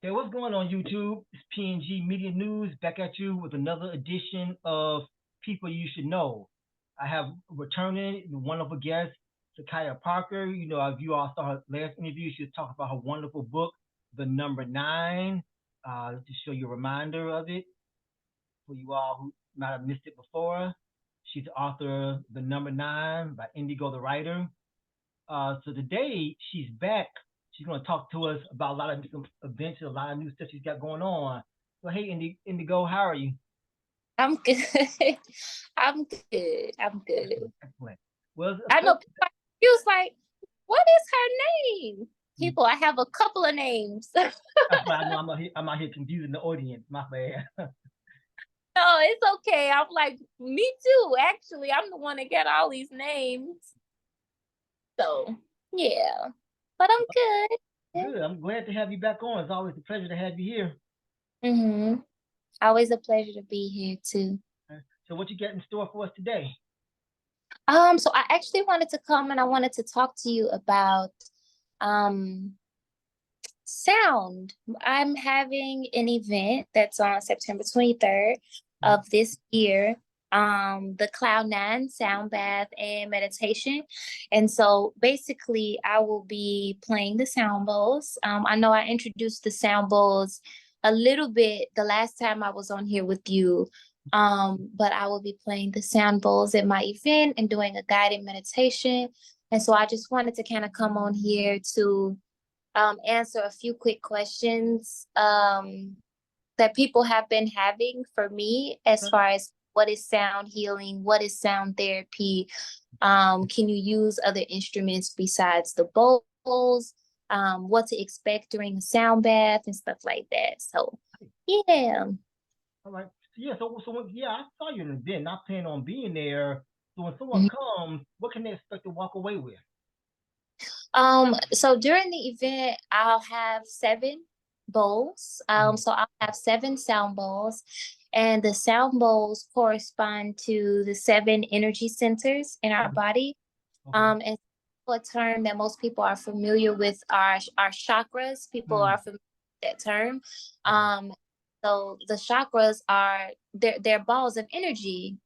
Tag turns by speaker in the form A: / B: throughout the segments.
A: Okay, what's going on YouTube? It's PNG Media News back at you with another edition of People You Should Know. I have returning wonderful guest, Sakai Parker. If you all saw her last interview, she was talking about her wonderful book, The Number Nine. To show you a reminder of it for you all who might have missed it before. She's the author of The Number Nine by Indigo the Writer. So today she's back. She's going to talk to us about a lot of different events, a lot of new stuff she's got going on. So hey, Indigo, how are you?
B: I'm good. I'm good. I'm good.
A: Excellent, excellent. Well,
B: I know people are confused, like, what is her name? People, I have a couple of names. No,
A: that's why I know I'm out here confusing the audience. My bad.
B: it's okay. I'm like, me too. Actually, I'm the one that got all these names. So, yeah. But I'm good.
A: Good. I'm glad to have you back on. It's always a pleasure to have you here.
B: Mm-hmm. Always a pleasure to be here too.
A: So what you got in store for us today?
B: So I actually wanted to come and I wanted to talk to you about um sound. I'm having an event that's on September 23rd of this year, the Cloud9 Sound Bath and Meditation. And so basically I will be playing the sound bowls. I know I introduced the sound bowls a little bit the last time I was on here with you. But I will be playing the sound bowls at my event and doing a guided meditation. And so I just wanted to kind of come on here to answer a few quick questions that people have been having for me as
A: Okay.
B: far as what is sound healing, what is sound therapy, can you use other instruments besides the bowls, what to expect during a sound bath and stuff like that. So, yeah.
A: All right. So I saw you in the event. Not planning on being there. So when someone
B: Mhm.
A: comes, what can they expect to walk away with?
B: So during the event, I'll have 7 bowls.
A: Mhm.
B: So I'll have 7 sound bowls, and the sound bowls correspond to the 7 energy centers in our
A: Mhm.
B: body.
A: Okay.
B: And a term that most people are familiar with are our chakras. People are
A: Mm.
B: familiar with that term.
A: Okay.
B: Um, so the chakras are they're balls of energy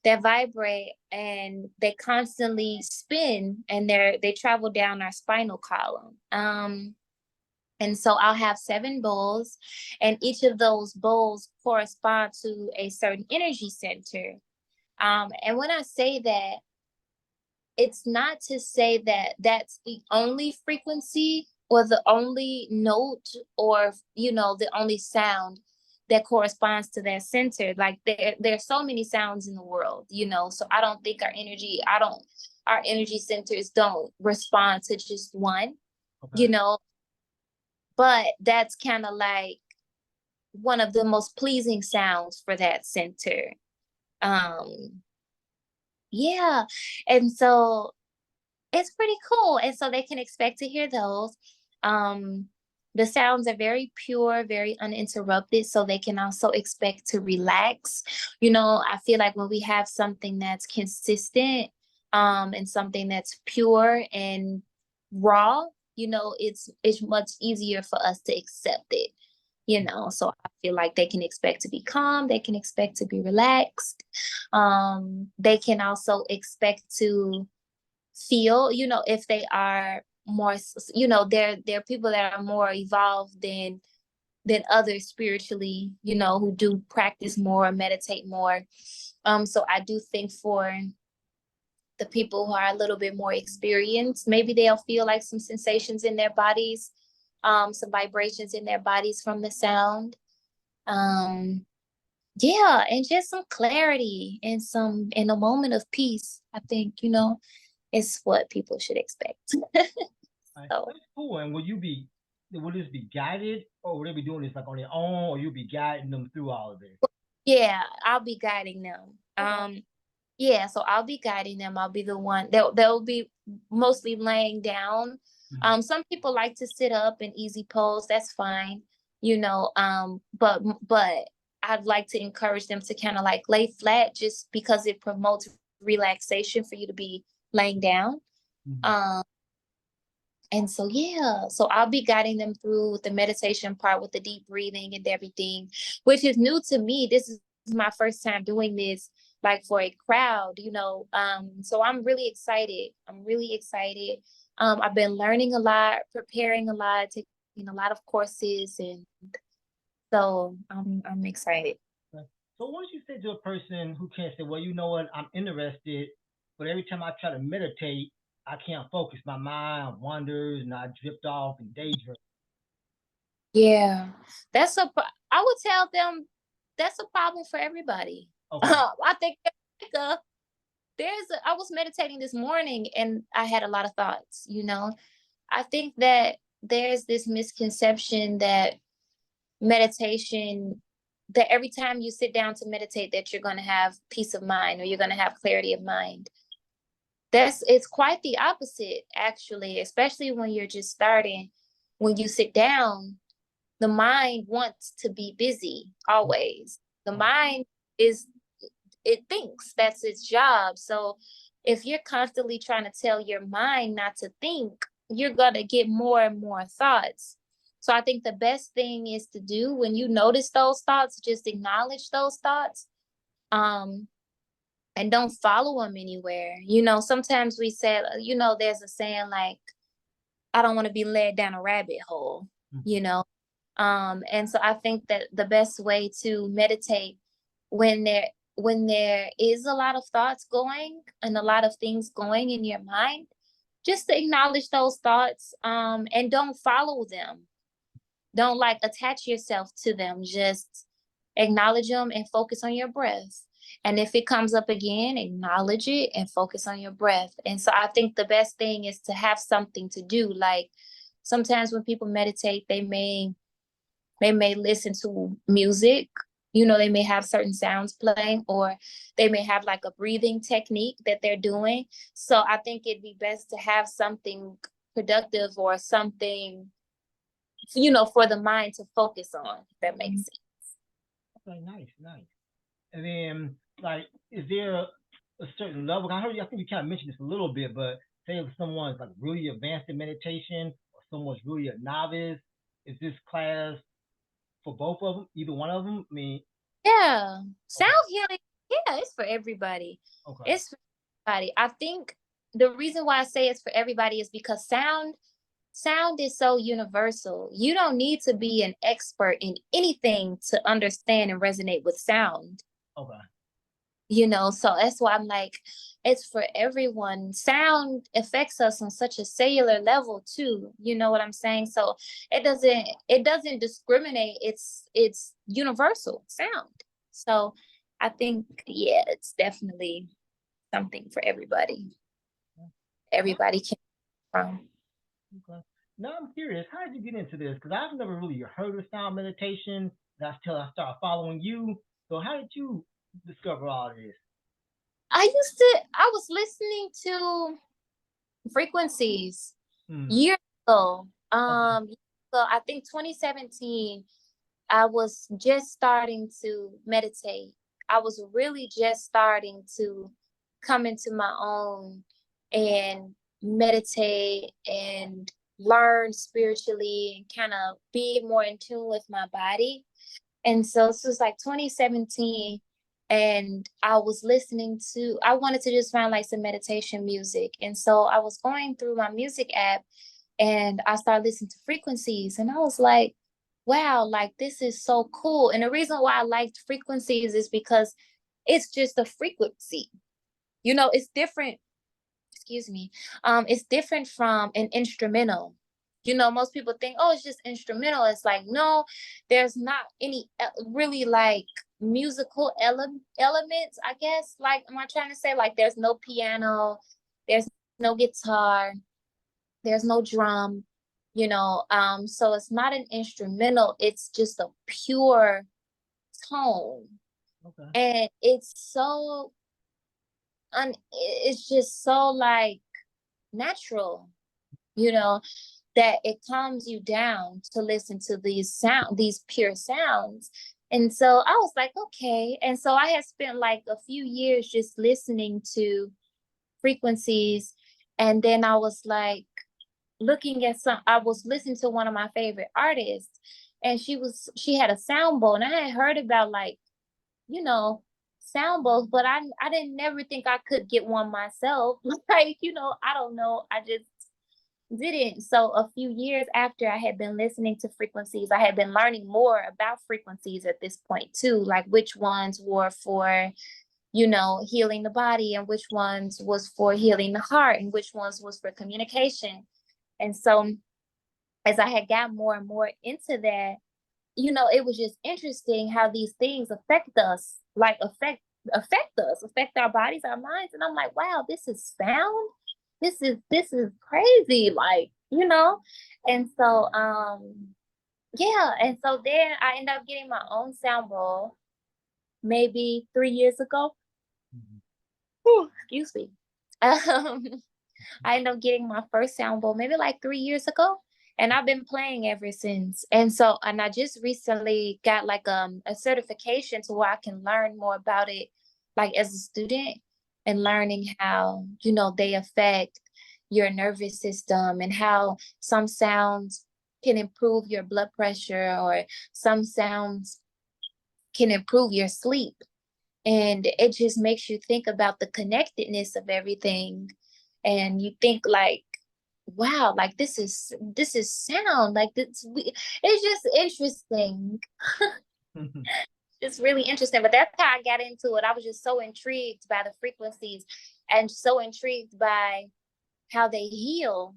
B: that vibrate and they constantly spin and they travel down our spinal column. And so I'll have 7 bowls, and each of those bowls correspond to a certain energy center. And when I say that, it's not to say that that's the only frequency or the only note or the only sound that corresponds to that center. Like there's so many sounds in the world, so I don't think our energy centers don't respond to just one,
A: Okay.
B: you know but that's kind of like one of the most pleasing sounds for that center. Um yeah, and so it's pretty cool. And so they can expect to hear those. Um, the sounds are very pure, very uninterrupted, so they can also expect to relax. I feel like when we have something that's consistent, and something that's pure and raw, it's much easier for us to accept it. So I feel like they can expect to be calm, they can expect to be relaxed. They can also expect to feel, if they are more, they're people that are more evolved than others spiritually, who do practice more, meditate more. So I do think for the people who are a little bit more experienced, maybe they'll feel like some sensations in their bodies, some vibrations in their bodies from the sound. Um, yeah, and just some clarity and in a moment of peace, I think, is what people should expect.
A: All right.
B: So
A: That's cool. And will this be guided, or will they be doing this like on their own, or you'll be guiding them through all of this?
B: yeah, I'll be guiding them.
A: Okay.
B: Yeah, so I'll be guiding them. I'll be the one they'll be mostly laying down.
A: Mhm.
B: Some people like to sit up in easy pose. That's fine, but I'd like to encourage them to kind of like lay flat, just because it promotes relaxation for you to be laying down.
A: Mhm.
B: Um, And so, yeah, so I'll be guiding them through the meditation part with the deep breathing and everything, which is new to me. This is my first time doing this, like for a crowd, you know. So I'm really excited. I'm really excited. I've been learning a lot, preparing a lot, taking a lot of courses, and so I'm excited.
A: So once you say to a person who can't say, well, you know what, I'm interested, but every time I try to meditate, I can't focus. My mind wanders and I drift off and daydream.
B: Yeah, I would tell them that's a problem for everybody.
A: Okay.
B: I think I was meditating this morning and I had a lot of thoughts, you know. I think that there's this misconception that meditation, that every time you sit down to meditate, that you're going to have peace of mind or you're going to have clarity of mind. It's quite the opposite, actually, especially when you're just starting. When you sit down, the mind wants to be busy always. The mind is, it thinks that's its job. So if you're constantly trying to tell your mind not to think, you're going to get more and more thoughts. So I think the best thing is to do when you notice those thoughts, just acknowledge those thoughts. And don't follow them anywhere. You know, sometimes we say, you know, there's a saying like, I don't want to be led down a rabbit hole, you know. And so I think that the best way to meditate when there is a lot of thoughts going and a lot of things going in your mind, just to acknowledge those thoughts, and don't follow them. Don't like attach yourself to them. Just acknowledge them and focus on your breath. And if it comes up again, acknowledge it and focus on your breath. And so I think the best thing is to have something to do. Like sometimes when people meditate, they may listen to music. You know, they may have certain sounds playing, or they may have like a breathing technique that they're doing. So I think it'd be best to have something productive or something, you know, for the mind to focus on, if that makes sense.
A: Okay, nice, nice. And then, like, is there a certain level? I heard you. I think you kind of mentioned this a little bit, but say if someone's like really advanced in meditation, or someone's really a novice, is this class for both of them? Either one of them? I mean,
B: Yeah, sound
A: okay,
B: healing. Yeah, it's for everybody.
A: okay,
B: It's for everybody. I think the reason why I say it's for everybody is because sound is so universal. You don't need to be an expert in anything to understand and resonate with sound.
A: okay.
B: You know, so that's why I'm like, it's for everyone. Sound affects us on such a cellular level too, you know what I'm saying? So it doesn't discriminate. It's universal sound. So I think, yeah, it's definitely something for everybody. Everybody can from.
A: Okay. Now I'm curious, how did you get into this? Because I've never really heard of sound meditation. That's till I started following you. So how did you discover all this?
B: I was listening to frequencies
A: Hmm.
B: years ago.
A: Okay.
B: So I think 2017, I was just starting to meditate. I was really just starting to come into my own and meditate and learn spiritually and kind of be more in tune with my body. And so this was like 2017, and I wanted to just find like some meditation music. And so I was going through my music app and I started listening to frequencies, and I was like, wow, like this is so cool. And the reason why I liked frequencies is because it's just a frequency. You know, it's different, excuse me, it's different from an instrumental. You know, most people think, oh, it's just instrumental. It's like, no, there's not any really like musical elements, I guess. Like, am I trying to say, like, there's no piano, there's no guitar, there's no drum, you know. So it's not an instrumental, it's just a pure tone.
A: Okay.
B: And it's just so like natural, you know, that it calms you down to listen to these pure sounds. And so I was like, okay. And so I had spent like a few years just listening to frequencies. And then I was like, I was listening to one of my favorite artists, and she had a sound bowl, and I had heard about, like, you know, sound bowls, but I didn't never think I could get one myself. Like, I don't know. I just didn't. So a few years after I had been listening to frequencies, I had been learning more about frequencies at this point too, like which ones were for, healing the body, and which ones was for healing the heart, and which ones was for communication. And so as I had got more and more into that, it was just interesting how these things affect us, like affect our bodies, our minds. And I'm like, wow, this is sound. This is crazy. Like, and so, yeah. And so then I ended up getting my own sound bowl maybe 3 years ago.
A: Mhm.
B: Whew, excuse me. Um, I ended up getting my first sound bowl maybe like 3 years ago. And I've been playing ever since. And I just recently got like a certification to where I can learn more about it, like as a student, and learning how, they affect your nervous system, and how some sounds can improve your blood pressure, or some sounds can improve your sleep. And it just makes you think about the connectedness of everything. And you think like, wow, like this is sound, like it's just interesting. It's really interesting. But that's how I got into it. I was just so intrigued by the frequencies, and so intrigued by how they heal,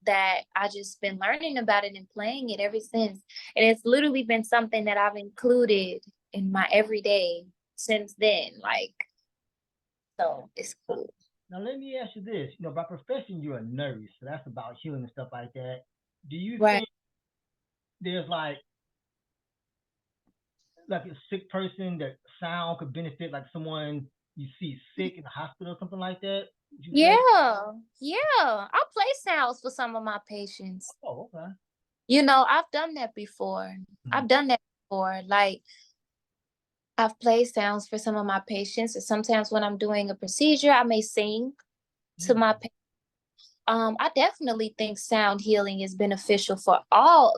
B: that I just been learning about it and playing it ever since. And it's literally been something that I've included in my everyday since then. Like, so it's cool.
A: Now let me ask you this. By profession, you're a nurse, so that's about healing and stuff like that. Do you
B: Right.
A: think there's like a sick person that sound could benefit, like someone you see sick in the hospital or something like that? Would you say?
B: Yeah. Yeah. I'll play sounds for some of my patients.
A: Oh, okay.
B: I've done that before.
A: Mhm.
B: I've done that before. Like, I've played sounds for some of my patients, and sometimes when I'm doing a procedure, I may sing to my
A: Mm.
B: I definitely think sound healing is beneficial for all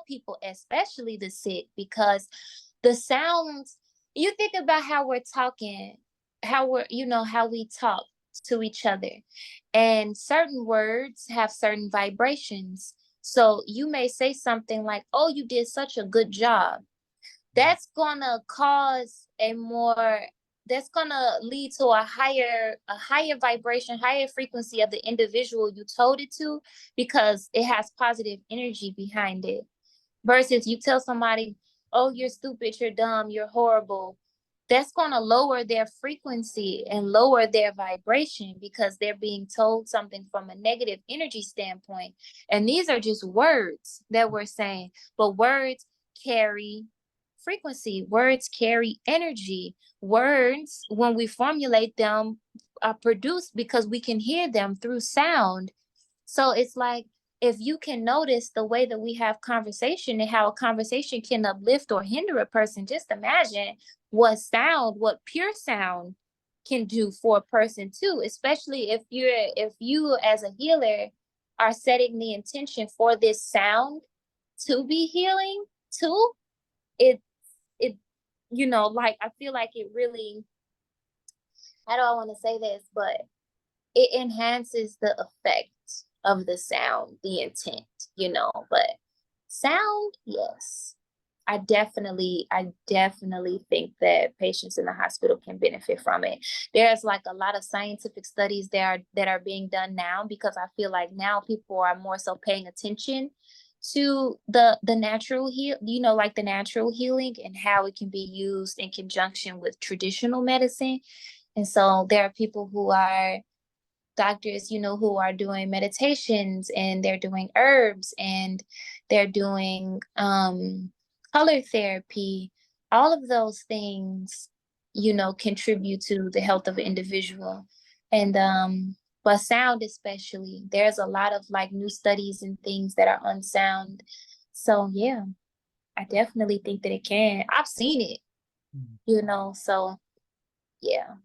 B: people, especially the sick, because the sounds, you think about how we're talking, how we talk to each other, and certain words have certain vibrations. So you may say something like, "Oh, you did such a good job." That's gonna cause a more that's gonna lead to a higher vibration, higher frequency of the individual you told it to, because it has positive energy behind it. Versus you tell somebody, "Oh, you're stupid, you're dumb, you're horrible." That's gonna lower their frequency and lower their vibration, because they're being told something from a negative energy standpoint. And these are just words that we're saying, but words carry frequency, words carry energy. Words, when we formulate them, are produced because we can hear them through sound. So it's like, if you can notice the way that we have conversation, and how a conversation can uplift or hinder a person, just imagine what pure sound can do for a person too, especially if you as a healer are setting the intention for this sound to be healing too. It it like, I feel like it really, how do I want to say this, but it enhances the effect of the sound, the intent, but sound, yes. I definitely think that patients in the hospital can benefit from it. There's like a lot of scientific studies that are being done now, because I feel like now people are more so paying attention to the natural like the natural healing, and how it can be used in conjunction with traditional medicine. And so there are people who are doctors, who are doing meditations, and they're doing herbs, and they're doing color therapy. All of those things, contribute to the health of an individual. And but sound especially, there's a lot of like new studies and things that are on sound. So yeah, I definitely think that it can. I've seen it,
A: Mhm.
B: so yeah.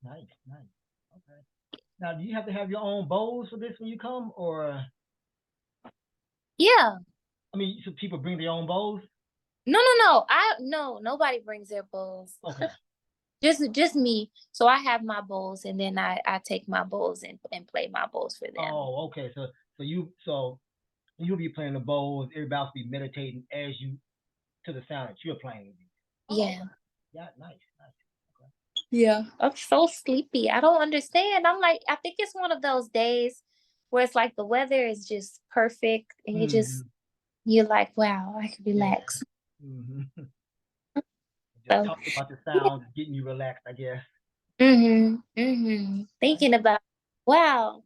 A: Nice, nice. Okay. Now, do you have to have your own bowls for this when you come, or
B: Yeah.
A: I mean, so people bring their own bowls?
B: No. No, nobody brings their bowls.
A: Okay.
B: Just me. So I have my bowls and then I take my bowls and play my bowls for them.
A: Oh, okay. So you'll be playing the bowls. Everybody else be meditating as you to the sound that you're playing. Oh,
B: Yeah.
A: okay. Yeah, nice, nice. Okay.
B: Yeah. I'm so sleepy. I don't understand. I'm like, I think it's one of those days where it's like the weather is just perfect and
A: Mm-hmm.
B: you're like, wow, I can
A: Yeah.
B: relax.
A: Mm-hmm. Just
B: So
A: talking about the
B: yeah.
A: sound, getting you relaxed, I guess.
B: Thinking about, wow,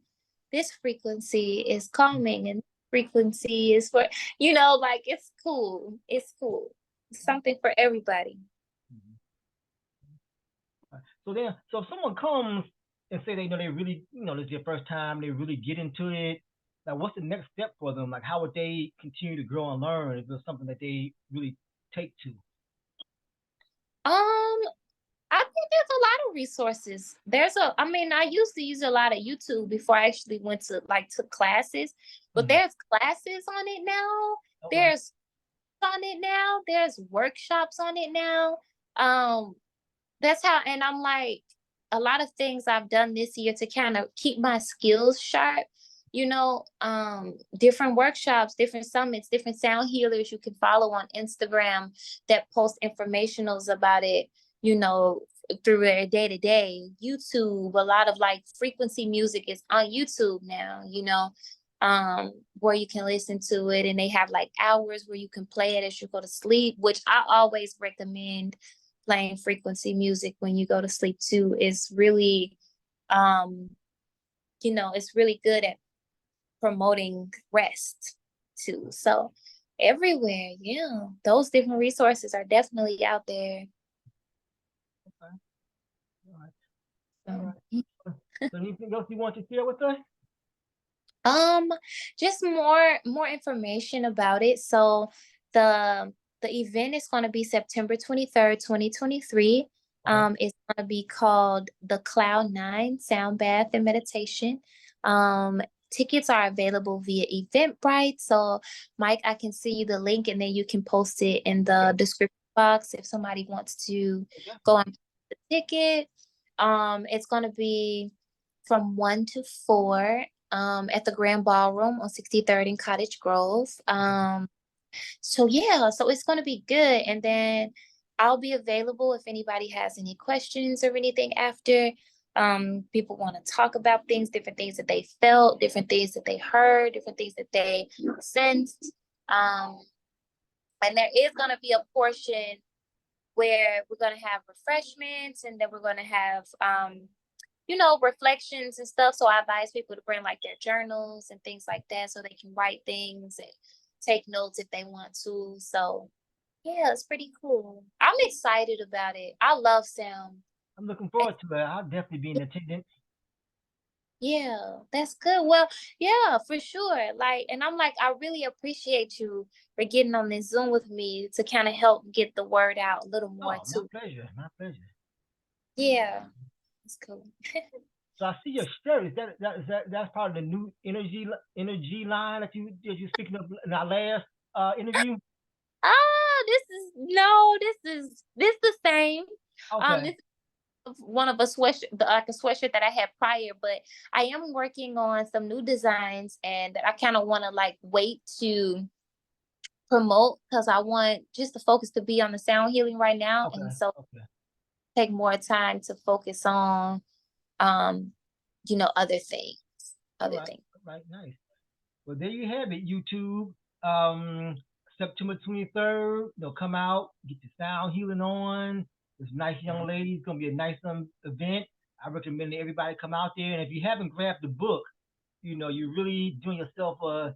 B: this frequency is calming and frequency is for, like it's cool. It's cool. It's something for everybody.
A: Mm-hmm. So if someone comes and say they really, this is their first time, they really get into it. Like, what's the next step for them? Like, how would they continue to grow and learn if it's something that they really take to?
B: Um, I think there's a lot of resources. I mean, I used to use a lot of YouTube before I actually went to like took classes, but
A: Mm-hmm.
B: there's classes on it now.
A: Okay.
B: There's on it now. There's workshops on it now. Um, that's how, and I'm like, a lot of things I've done this year to kind of keep my skills sharp. Different workshops, different summits, different sound healers you can follow on Instagram that post informationals about it, you know, through their day to day. YouTube, a lot of like frequency music is on YouTube now, where you can listen to it, and they have like hours where you can play it as you go to sleep, which I always recommend playing frequency music when you go to sleep too. Is really um it's really good at promoting rest too. So everywhere, yeah, those different resources are definitely out there.
A: Okay. All right. All
B: So,
A: right. So anything else you want to share with us?
B: Um, just more information about it. So the event is going to be September 23rd, 2023.
A: Okay.
B: It's going to be called the Cloud 9 Sound Bath and Meditation. Um, Tickets are available via Eventbrite. So, Mike, I can see you the link and then you can post it in
A: Okay.
B: the description box if somebody wants to go
A: Definitely.
B: on the ticket. It's going to be from 1 to 4 at the Grand Ballroom on 63rd and Cottage Grove.
A: Okay.
B: So yeah, so it's going to be good. And then I'll be available if anybody has any questions or anything after. People want to talk about things, different things that they felt, different things that they heard, different things that they sensed. Um, and there is going to be a portion where we're going to have refreshments and then we're going to have reflections and stuff. So I advise people to bring like their journals and things like that so they can write things and take notes if they want to. So yeah, it's pretty cool. I'm excited about it. I love sound.
A: I'm looking forward to it. I'll definitely be in attendance.
B: Yeah, that's good. Well, yeah, for sure. Like, and I'm like, I really appreciate you for getting on this Zoom with me to kind of help get the word out a little more
A: Oh, my
B: too.
A: pleasure. My pleasure.
B: Yeah, it's cool.
A: So I see your shirt. That's part of the new energy line that you speaking of in our last interview?
B: This is no, this the same.
A: Okay.
B: This is one of a sweatshirt, like a sweatshirt that I had prior, but I am working on some new designs, and I kind of want to like wait to promote because I want just the focus to be on the sound healing right now, and
A: Okay.
B: so
A: Okay.
B: take more time to focus on, um, other things,
A: All
B: other
A: right.
B: things.
A: All right. Nice. Well, there you have it, YouTube. Um, September 23rd, they'll come out, get your sound healing on. This nice young lady. It's gonna be a nice event. I recommend that everybody come out there. And if you haven't grabbed the book, you're really doing yourself a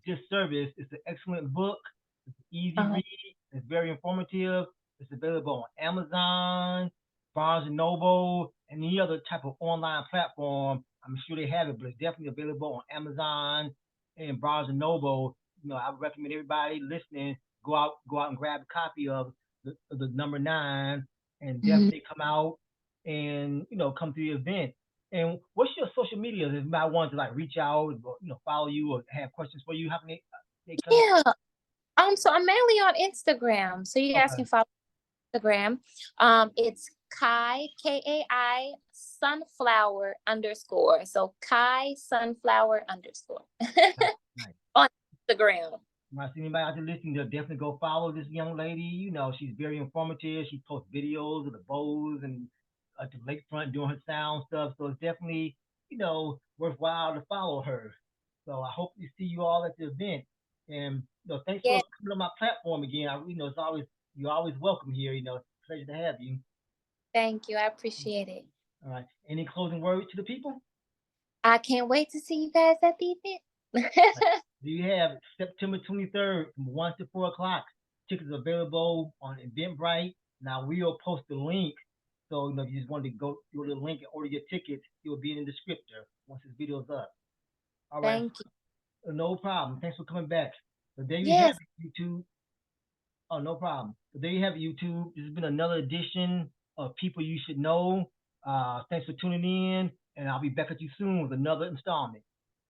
A: disservice. It's an excellent book. It's an easy
B: Uh,
A: read. It's very informative. It's available on Amazon, Barnes and Noble, and any other type of online platform. I'm sure they have it, but it's definitely available on Amazon and Barnes and Noble. I would recommend everybody listening go out and grab a copy of the number 9, and
B: mhm.
A: definitely come out and come to the event. And what's your social media? If I want to like reach out, follow you or have questions for you, how can they connect?
B: Yeah. So I'm mainly on Instagram. So you guys
A: Okay.
B: can follow Instagram. It's Kai Sunflower underscore. So Kai Sunflower underscore
A: Nice. Nice.
B: on Instagram.
A: When I see anybody out there listening, they'll definitely go follow this young lady. She's very informative. She posts videos of the bows and at the lakefront doing her sound stuff. So it's definitely, worthwhile to follow her. So I hope to see you all at the event. And thanks for
B: Yeah.
A: coming on my platform again. It's always you're always welcome here. It's a pleasure to have you.
B: Thank you. I appreciate it.
A: All right. Any closing words to the people?
B: I can't wait to see you guys at the event.
A: Do you have September 23rd from 1 to 4 o'clock? Tickets available on Eventbrite. Now we'll post the link. So, if you just wanted to go to the link and order your tickets, it will be in the descriptor once this video's up. All right.
B: Thank you.
A: No problem. Thanks for coming back. So there you have
B: Yes.
A: it, YouTube. Oh, no problem. So there you have it, YouTube. This has been another edition of People You Should Know. Thanks for tuning in, and I'll be back at you soon with another installment.